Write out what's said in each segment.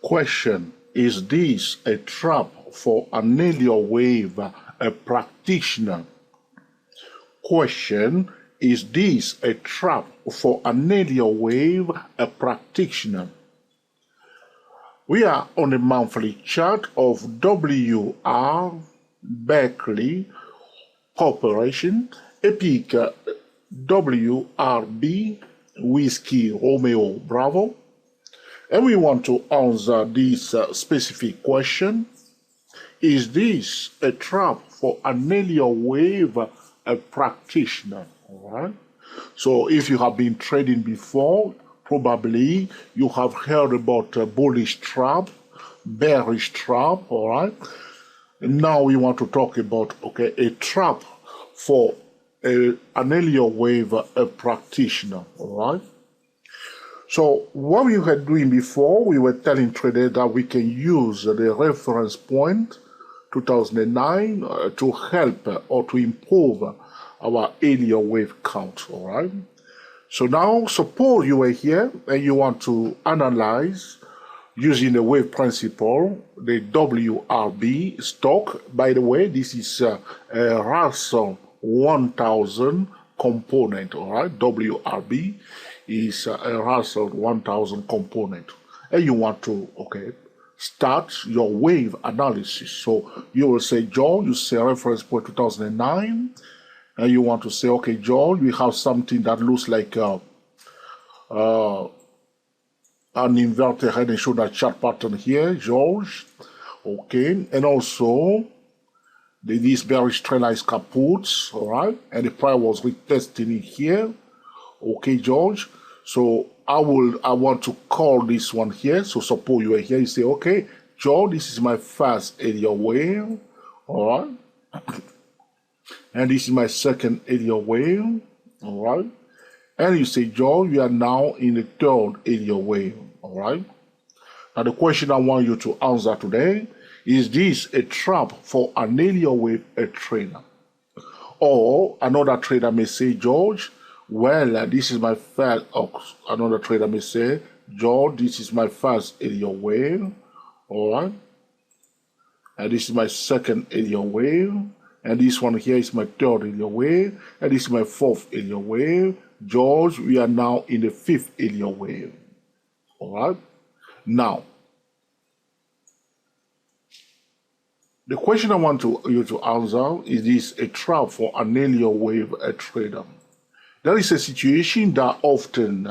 Question: is this a trap for an Elliott wave, a practitioner? Question: is this a trap for an Elliott wave, a practitioner? We are on a monthly chart of WR Berkeley Corporation, Epic WRB Whiskey Romeo Bravo. And we want to answer this specific question: is this a trap for an Elliott wave, a practitioner? All right. So if you have been trading before, probably you have heard about a bullish trap, bearish trap. All right. And now we want to talk about a trap for an Elliott wave, a practitioner. All right. So what we were doing before, we were telling traders that we can use the reference point 2009 to help or to improve our Elliott wave count, all right? So now suppose you are here and you want to analyze using the wave principle, the WRB stock. By the way, this is a Russell 1000 component, all right? WRB is a Russell 1000 component, and you want to start your wave analysis. So you will say, John, you say reference point 2009, and you want to say, okay, John, we have something that looks like an inverted head and shoulder chart pattern here, George. Okay, and also this bearish trend line is kaput, all right, and the price was retesting it here. Okay, George. So I want to call this one here. So suppose you are here, you say, okay, George, this is my first Elliott wave, all right, and this is my second Elliott wave, all right, and you say, George, we are now in the third Elliott wave, all right. Now the question I want you to answer today: is this a trap for an Elliott wave, a trader? Or another trader may say, George, well, this is my first, another trader may say, George, this is my first Elliott wave, all right? And this is my second Elliott wave, and this one here is my third Elliott wave, and this is my fourth Elliott wave. George, we are now in the fifth Elliott wave, all right? Now, the question I want you to answer: is this a trap for an Elliott wave, a trader? There is a situation that often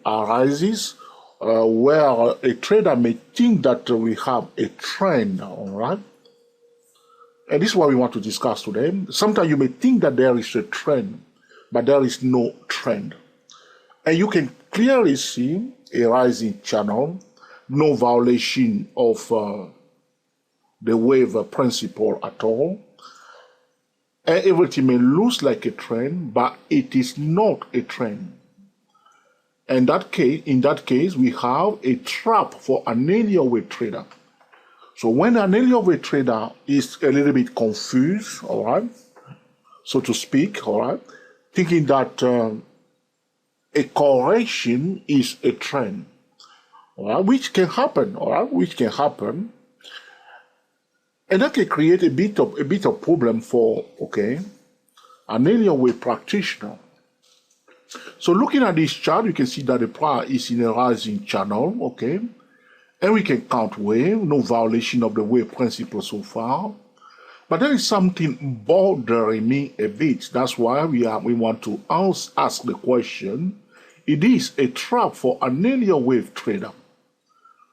arises where a trader may think that we have a trend, all right? And this is what we want to discuss today. Sometimes you may think that there is a trend, but there is no trend. And you can clearly see a rising channel, no violation of the wave principle at all. And everything may look like a trend, but it is not a trend. And in that case, we have a trap for an Elliott wave trader. So when an Elliott wave trader is a little bit confused, all right, so to speak, all right, thinking that a correction is a trend, all right, which can happen, all right, which can happen. And that can create a bit of problem for an Elliott wave practitioner. So looking at this chart, you can see that the price is in a rising channel, okay, and we can count wave, no violation of the wave principle so far. But there is something bothering me a bit. That's why we want to ask the question: it is a trap for an Elliott wave trader?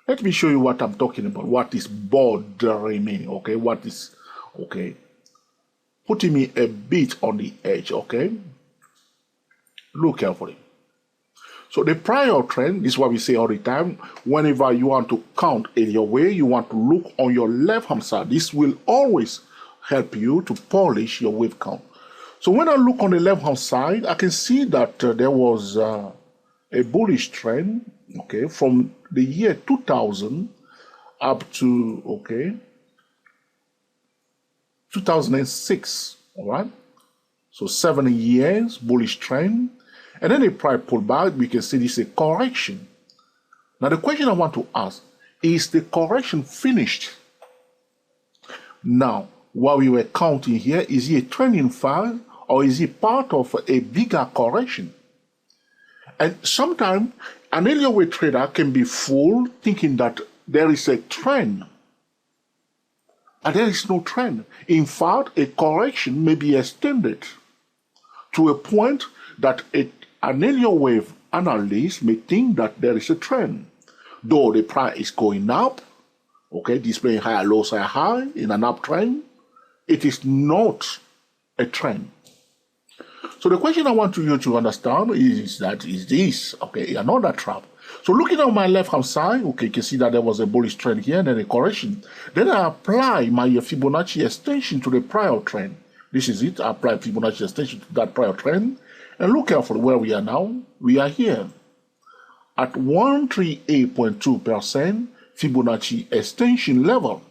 Let me show you what I'm talking about. What is bothering me, okay? What is, putting me a bit on the edge, okay? Look carefully. So the prior trend, this is what we say all the time. Whenever you want to count Elliott wave, you want to look on your left-hand side. This will always help you to polish your wave count. So when I look on the left-hand side, I can see that there was a bullish trend, okay, from the year 2000 up to 2006, all right? So 7 years bullish trend, and then the price pulled back. We can see this is a correction, Now the question I want to ask, is the correction finished? Now, what we were counting here, is it a trending file or is it part of a bigger correction? And sometimes an Elliott wave trader can be fooled thinking that there is a trend. And there is no trend. In fact, a correction may be extended to a point that an Elliott wave analyst may think that there is a trend. Though the price is going up, okay, displaying higher lows, higher high in an uptrend, it is not a trend. So the question I want you to understand is this, okay, another trap. So looking at my left-hand side, okay, you can see that there was a bullish trend here and then a correction. Then I apply my Fibonacci extension to the prior trend. This is it. I apply Fibonacci extension to that prior trend. And look carefully where we are now. We are here at 138.2% Fibonacci extension level.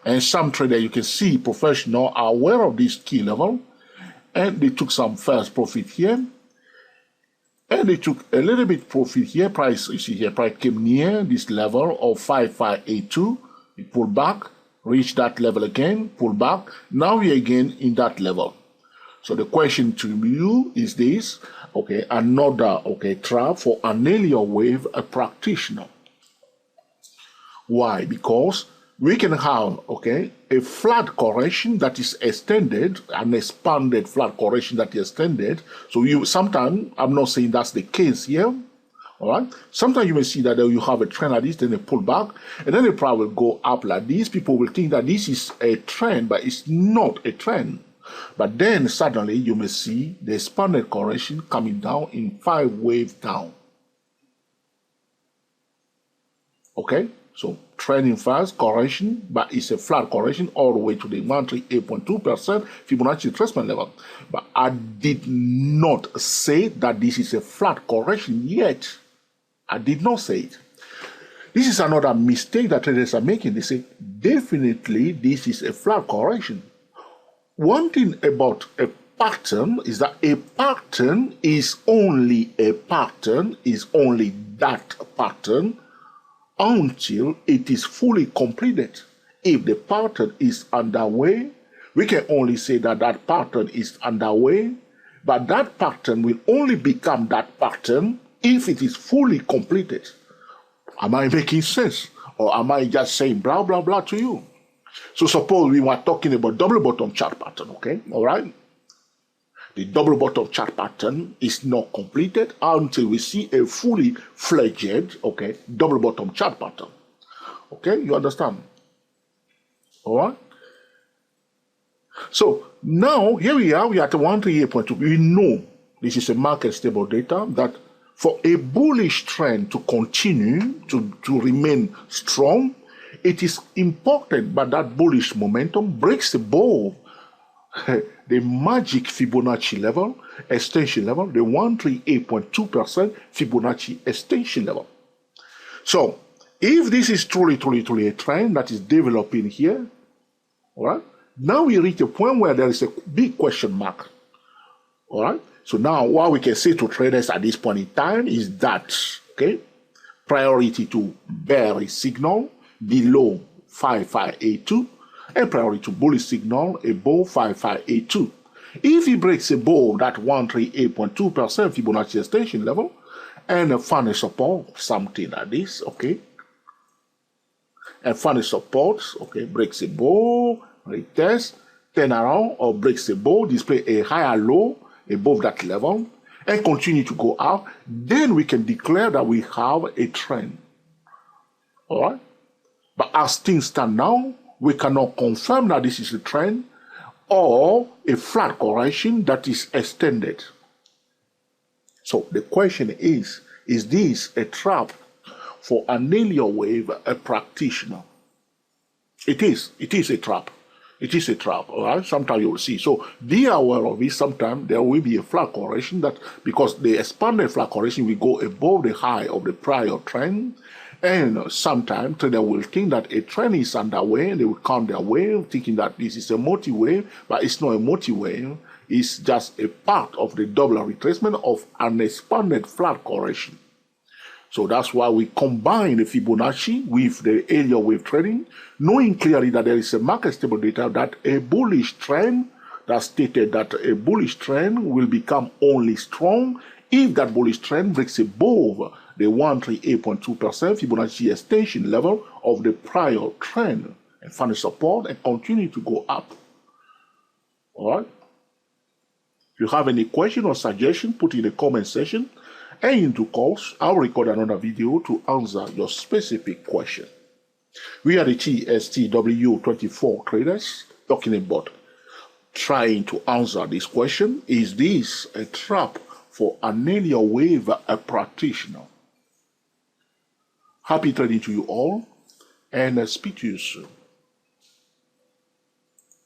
And some traders, you can see, professional, are aware of this key level. And they took some first profit here. And they took a little bit profit here. Price, you see here, price came near this level of 5582. It pulled back, reached that level again, pulled back. Now we're again in that level. So the question to you is this, okay, another, okay, trap for an Elliott wave, a practitioner. Why? Because we can have, okay, a flat correction that is extended, an expanded flat correction that is extended. So you sometimes, I'm not saying that's the case here, all right? Sometimes you may see that you have a trend like this, then a pullback, and then the price will go up like this. People will think that this is a trend, but it's not a trend. But then suddenly you may see the expanded correction coming down in 5 waves down. Okay? So trending fast correction, but it's a flat correction all the way to the 138.2% Fibonacci retracement level. But I did not say that this is a flat correction yet. I did not say it. This is another mistake that traders are making. They say, definitely this is a flat correction. One thing about a pattern is that a pattern is only a pattern, is only that pattern until it is fully completed. If the pattern is underway, we can only say that that pattern is underway, but that pattern will only become that pattern if it is fully completed. Am I making sense? Or am I just saying blah, blah, blah to you? So suppose we were talking about double bottom chart pattern, okay? All right? The double bottom chart pattern is not completed until we see a fully fledged, okay, double bottom chart pattern. Okay, you understand? All right? So now here we are at 138.2. We know this is a market stable data that for a bullish trend to continue to remain strong, it is important that that bullish momentum breaks above the magic Fibonacci level, extension level, the 138.2% Fibonacci extension level. So, if this is truly a trend that is developing here, all right, now we reach a point where there is a big question mark. All right, so now what we can say to traders at this point in time is that, okay, priority to bearish signal below 5582, and priority to bullish signal above 5582. If it breaks above that 138.2% Fibonacci extension level and find a support, something like this, okay, and find a support, okay, breaks above, retest, turn around, or breaks above, display a higher low above that level, and continue to go up, then we can declare that we have a trend. All right? But as things stand now, we cannot confirm that this is a trend or a flat correction that is extended. So the question is this a trap for an Elliott wave, a practitioner? It is a trap. It is a trap, all right? Sometimes you will see. So be aware of it. Sometimes there will be a flat correction that, because the expanded flat correction will go above the high of the prior trend. And sometimes they will think that a trend is underway, and they will count their wave, thinking that this is a multi-wave, but it's not a multi-wave. It's just a part of the double retracement of an expanded flat correction. So that's why we combine the Fibonacci with the Elliott wave trading, knowing clearly that there is a market stable data that a bullish trend that stated that a bullish trend will become only strong if that bullish trend breaks above the 138.2% Fibonacci extension level of the prior trend and find a support and continue to go up. All right. If you have any question or suggestion, put it in the comment section. And in due course, I'll record another video to answer your specific question. We are the TSTW24 traders talking about trying to answer this question. Is this a trap for an Elliott wave a practitioner? Happy trading to you all, and speak to you soon.